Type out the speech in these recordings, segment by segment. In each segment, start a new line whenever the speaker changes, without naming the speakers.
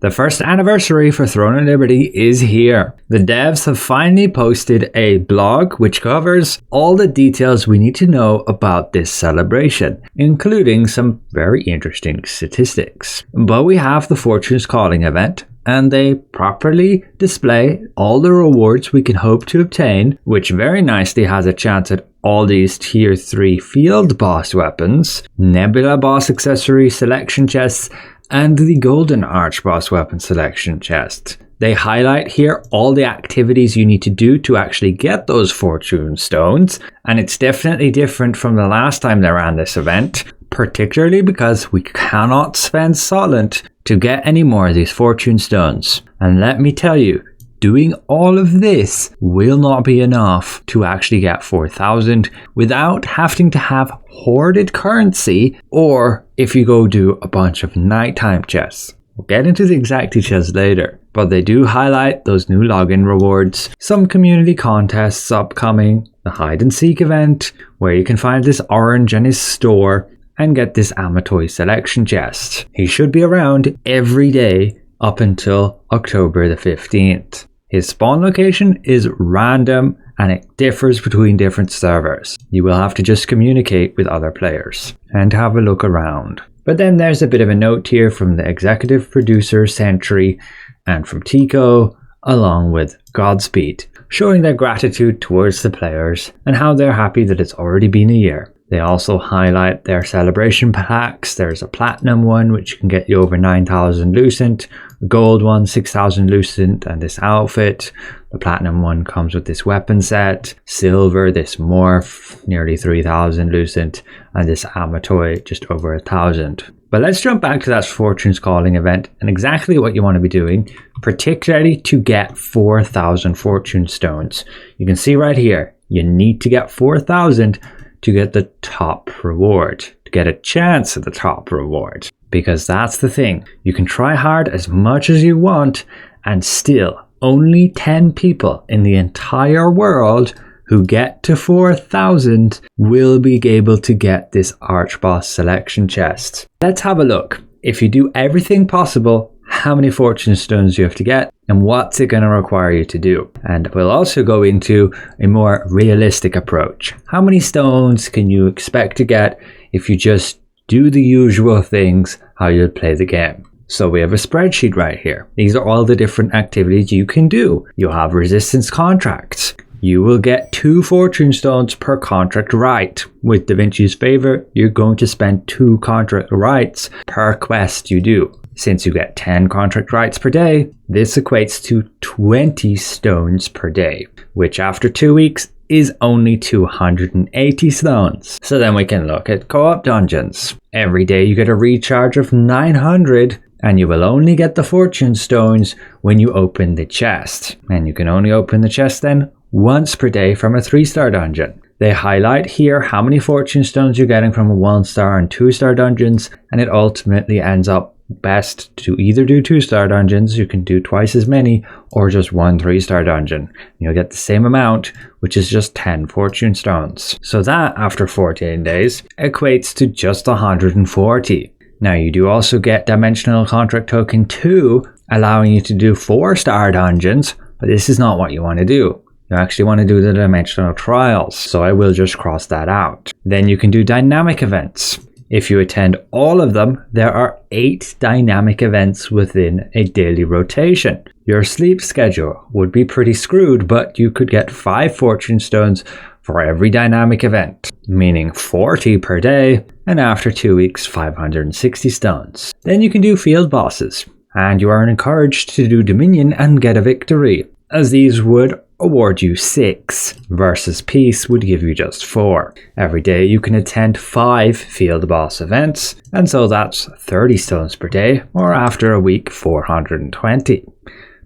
The first anniversary for Throne of Liberty is here. The devs have finally posted a blog which covers all the details we need to know about this celebration, including some very interesting statistics. But we have the Fortune's Calling event, and they properly display all the rewards we can hope to obtain, which very nicely has a chance at all these tier 3 field boss weapons, Nebula boss accessory selection chests, and the golden Archboss weapon selection chest. They highlight here all the activities you need to do to actually get those fortune stones, and it's definitely different from the last time they ran this event, particularly because we cannot spend Solent to get any more of these fortune stones. And let me tell you, doing all of this will not be enough to actually get 4,000 without having to have hoarded currency, or if you go do a bunch of nighttime chests. We'll get into the exact details later, but they do highlight those new login rewards, some community contests upcoming, the hide and seek event where you can find this orange in his store and get this Amatoy selection chest. He should be around every day up until October the 15th. His spawn location is random and it differs between different servers. You will have to just communicate with other players and have a look around. But then there's a bit of a note here from the executive producer Sentry and from Tico, along with Godspeed, showing their gratitude towards the players and how they're happy that it's already been a year. They also highlight their celebration packs. There's a platinum one which can get you over 9,000 Lucent, a gold one 6,000 Lucent and this outfit. The platinum one comes with this weapon set, silver, this morph, nearly 3,000 Lucent, and this Amatoy just over 1,000. But let's jump back to that Fortune's Calling event and exactly what you want to be doing, particularly to get 4,000 fortune stones. You can see right here, you need to get 4,000 to get the top reward, to get a chance at the top reward. Because that's the thing, you can try hard as much as you want and still only 10 people in the entire world who get to 4,000 will be able to get this Archboss selection chest. Let's have a look. If you do everything possible, how many fortune stones you have to get and what's it going to require you to do. And we'll also go into a more realistic approach. How many stones can you expect to get if you just do the usual things how you'd play the game? So we have a spreadsheet right here. These are all the different activities you can do. You'll have resistance contracts. You will get 2 fortune stones per contract right. With Da Vinci's favor, you're going to spend 2 contract rights per quest you do. Since you get 10 contract rights per day, this equates to 20 stones per day, which after 2 weeks is only 280 stones. So then we can look at co-op dungeons. Every day you get a recharge of 900, and you will only get the fortune stones when you open the chest. And you can only open the chest then once per day from a 3-star dungeon. They highlight here how many fortune stones you're getting from a 1-star and 2-star dungeons, and it ultimately ends up best to either do 2-star dungeons, you can do twice as many, or just 1 3-star dungeon. You'll get the same amount, which is just 10 fortune stones. So that, after 14 days, equates to just 140. Now you do also get Dimensional Contract Token 2, allowing you to do 4-star dungeons, but this is not what you want to do. You actually want to do the Dimensional Trials, so I will just cross that out. Then you can do dynamic events. If you attend all of them, there are 8 dynamic events within a daily rotation. Your sleep schedule would be pretty screwed, but you could get 5 fortune stones for every dynamic event, meaning 40 per day, and after 2 weeks, 560 stones. Then you can do field bosses, and you are encouraged to do Dominion and get a victory, as these would award you 6, versus Peace would give you just 4. Every day you can attend 5 field boss events, and so that's 30 stones per day, or after a week 420.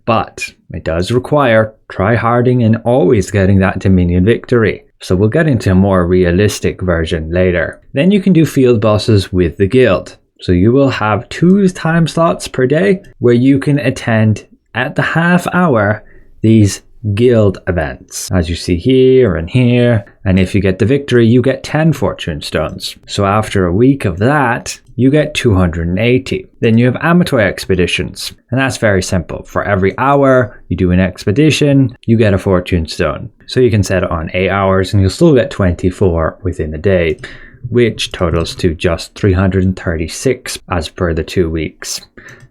But it does require try-harding and always getting that Dominion victory, so we'll get into a more realistic version later. Then you can do field bosses with the guild, so you will have 2 time slots per day where you can attend at the half hour these guild events, as you see here and here. And if you get the victory, you get 10 fortune stones. So after a week of that, you get 280. Then you have amateur expeditions, and that's very simple. For every hour you do an expedition, you get a fortune stone. So you can set it on 8 hours and you'll still get 24 within a day, which totals to just 336 as per the 2 weeks.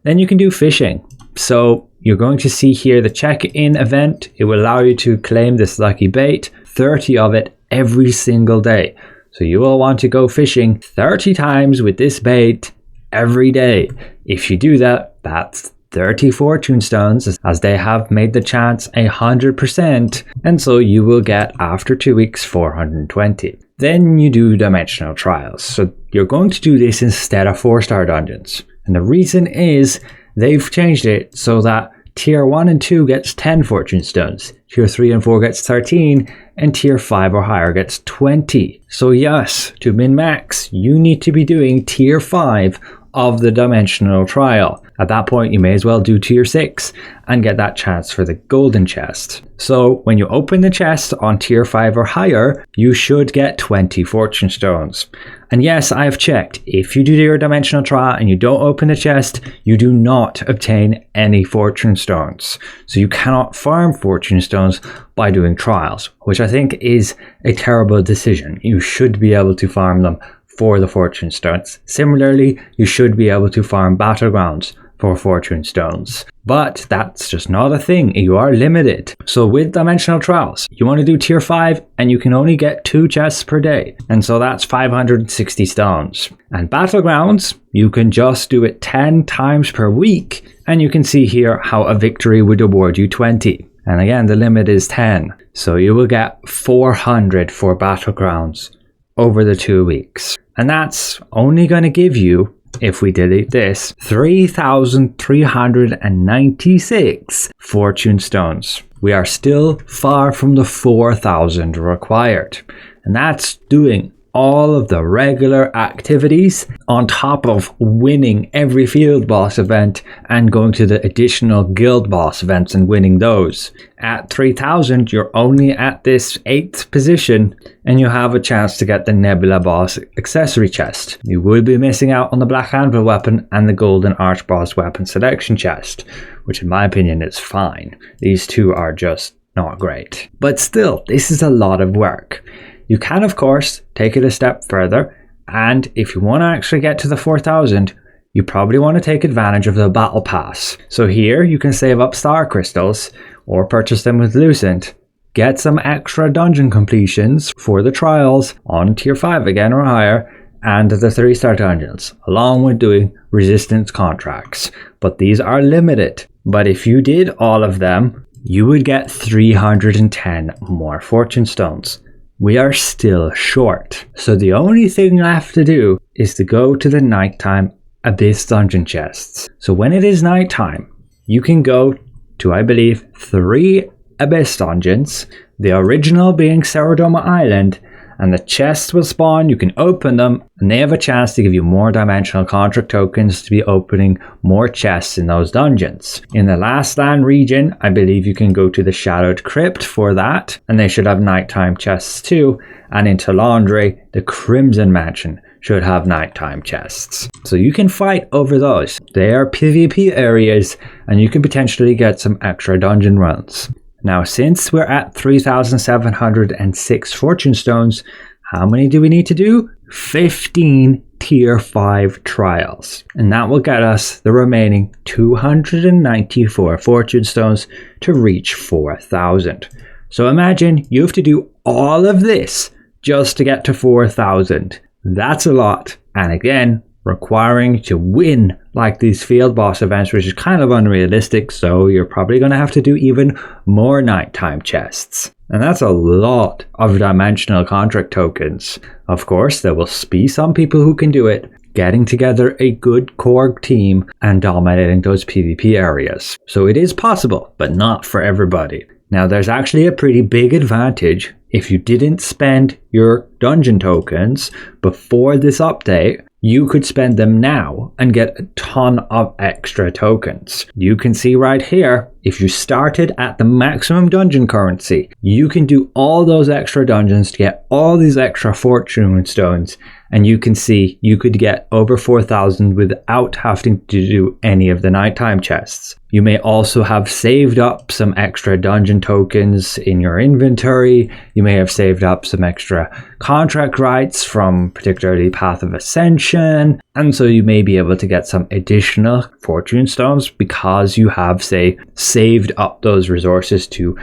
Then you can do fishing. So you're going to see here the check-in event. It will allow you to claim this lucky bait, 30 of it every single day. So you will want to go fishing 30 times with this bait every day. If you do that, that's 30 fortune stones, as they have made the chance 100%, and so you will get after 2 weeks 420. Then you do dimensional trials. So you're going to do this instead of 4-star dungeons. And the reason is they've changed it so that Tier 1 and 2 gets 10 fortune stones, Tier 3 and 4 gets 13, and Tier 5 or higher gets 20. So yes, to min-max, you need to be doing Tier 5 of the dimensional trial. At that point, you may as well do Tier 6 and get that chance for the golden chest. So when you open the chest on Tier 5 or higher, you should get 20 fortune stones. And yes, I have checked. If you do your dimensional trial and you don't open the chest, you do not obtain any fortune stones. So you cannot farm fortune stones by doing trials, which I think is a terrible decision. You should be able to farm them for the fortune stones. Similarly, you should be able to farm battlegrounds for fortune stones, but that's just not a thing. You are limited. So with dimensional trials, you want to do Tier 5 and you can only get 2 chests per day, and so that's 560 stones. And battlegrounds, you can just do it 10 times per week, and you can see here how a victory would award you 20. And again, the limit is 10, so you will get 400 for battlegrounds over the 2 weeks. And that's only going to give you, if we delete this, 3,396 fortune stones. We are still far from the 4,000 required. And that's doing all of the regular activities on top of winning every field boss event and going to the additional guild boss events and winning those. At 3,000, you're only at this 8th position and you have a chance to get the Nebula boss accessory chest. You will be missing out on the Black Anvil weapon and the golden Archboss weapon selection chest, which in my opinion is fine. These two are just not great. But still, this is a lot of work. You can, of course, take it a step further, and if you want to actually get to the 4,000, you probably want to take advantage of the battle pass. So here you can save up star crystals or purchase them with Lucent, get some extra dungeon completions for the trials on Tier 5 again or higher, and the 3-star dungeons, along with doing resistance contracts. But these are limited. But if you did all of them, you would get 310 more fortune stones. We are still short. So the only thing left to do is to go to the nighttime Abyss dungeon chests. So when it is nighttime, you can go to, I believe, 3 Abyss dungeons, the original being Cerodoma Island, and the chests will spawn, you can open them, and they have a chance to give you more dimensional contract tokens to be opening more chests in those dungeons. In the Last Land region, I believe you can go to the Shadowed Crypt for that, and they should have nighttime chests too, and in Talandre, the Crimson Mansion should have nighttime chests. So you can fight over those. They are PvP areas, and you can potentially get some extra dungeon runs. Now, since we're at 3,706 fortune stones, how many do we need to do? 15 Tier 5 trials. And that will get us the remaining 294 fortune stones to reach 4,000. So imagine you have to do all of this just to get to 4,000. That's a lot. And again, requiring to win like these field boss events, which is kind of unrealistic, so you're probably going to have to do even more nighttime chests. And that's a lot of dimensional contract tokens. Of course, there will be some people who can do it, getting together a good core team and dominating those PvP areas. So it is possible, but not for everybody. Now, there's actually a pretty big advantage if you didn't spend your dungeon tokens before this update. You could spend them now and get a ton of extra tokens. You can see right here, if you started at the maximum dungeon currency, you can do all those extra dungeons to get all these extra fortune stones, and you can see you could get over 4,000 without having to do any of the nighttime chests. You may also have saved up some extra dungeon tokens in your inventory. You may have saved up some extra contract rights from particularly Path of Ascension, and so you may be able to get some additional fortune stones because you have, say, saved up those resources to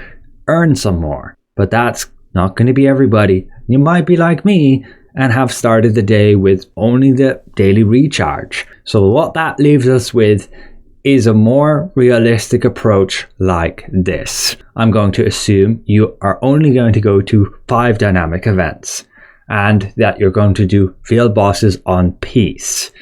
earn some more. But that's not going to be everybody. You might be like me and have started the day with only the daily recharge. So what that leaves us with is a more realistic approach like this. I'm going to assume you are only going to go to 5 dynamic events and that you're going to do field bosses on peace.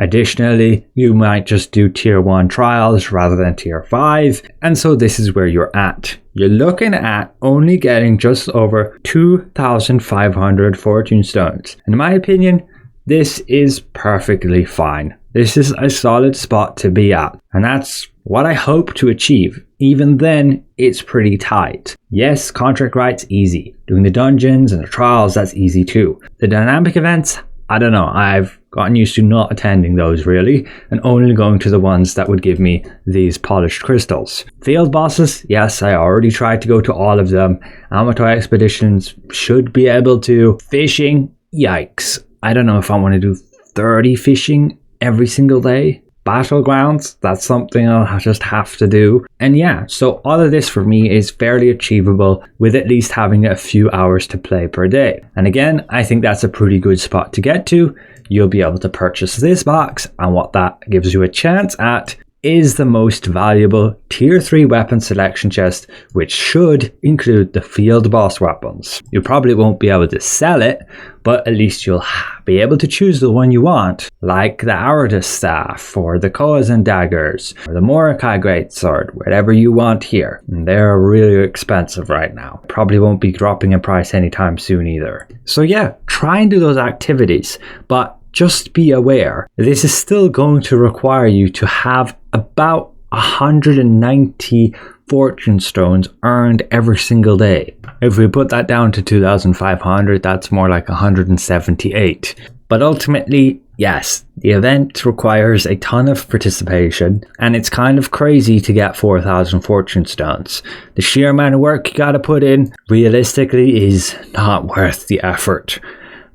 Additionally, you might just do tier 1 trials rather than tier 5, and so this is where you're at. You're looking at only getting just over 2,500 fortune stones. In my opinion, this is perfectly fine. This is a solid spot to be at, and that's what I hope to achieve. Even then, it's pretty tight. Yes, contract rights, easy. Doing the dungeons and the trials, that's easy too. The dynamic events, I don't know, I've gotten used to not attending those really, and only going to the ones that would give me these polished crystals. Field bosses, yes, I already tried to go to all of them. Amateur expeditions should be able to. Fishing, yikes. I don't know if I want to do 30 fishing every single day. Battlegrounds, that's something I'll just have to do. And yeah, so all of this for me is fairly achievable with at least having a few hours to play per day. And again, I think that's a pretty good spot to get to. You'll be able to purchase this box, and what that gives you a chance at is the most valuable tier 3 weapon selection chest, which should include the field boss weapons. You probably won't be able to sell it, but at least you'll be able to choose the one you want, like the Aragon staff, or the Coazan daggers, or the Mordecai greatsword, whatever you want here. And they're really expensive right now. Probably won't be dropping in price anytime soon either. So yeah, try and do those activities, but just be aware, this is still going to require you to have about 190 fortune stones earned every single day. If we put that down to 2,500, that's more like 178. But ultimately, yes, the event requires a ton of participation, and it's kind of crazy to get 4,000 fortune stones. The sheer amount of work you gotta put in, realistically, is not worth the effort.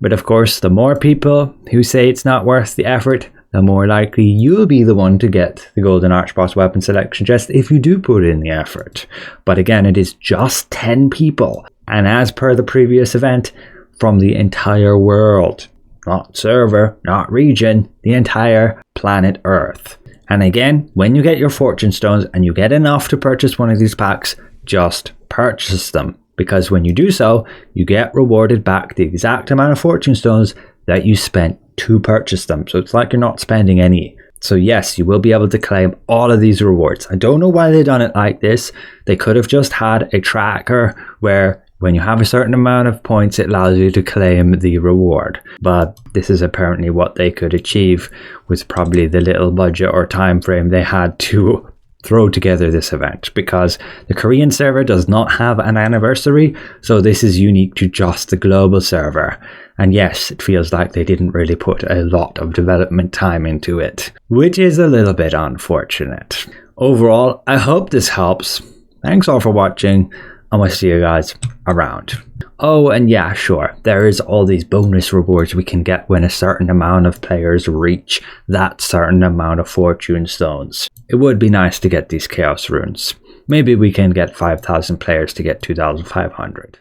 But of course, the more people who say it's not worth the effort, the more likely you'll be the one to get the Golden Archboss weapon selection chest if you do put in the effort. But again, it is just 10 people, and as per the previous event, from the entire world. Not server, not region, the entire planet Earth. And again, when you get your fortune stones and you get enough to purchase one of these packs, just purchase them. Because when you do so, you get rewarded back the exact amount of fortune stones that you spent to purchase them. So it's like you're not spending any. So yes, you will be able to claim all of these rewards. I don't know why they've done it like this. They could have just had a tracker where when you have a certain amount of points, it allows you to claim the reward. But this is apparently what they could achieve with probably the little budget or time frame they had to throw together this event, because the Korean server does not have an anniversary, so this is unique to just the global server. And yes, it feels like they didn't really put a lot of development time into it, which is a little bit unfortunate. Overall, I hope this helps. Thanks all for watching, and we'll see you guys around. Oh, and yeah, sure, there is all these bonus rewards we can get when a certain amount of players reach that certain amount of fortune stones. It would be nice to get these chaos runes. Maybe we can get 5,000 players to get 2,500.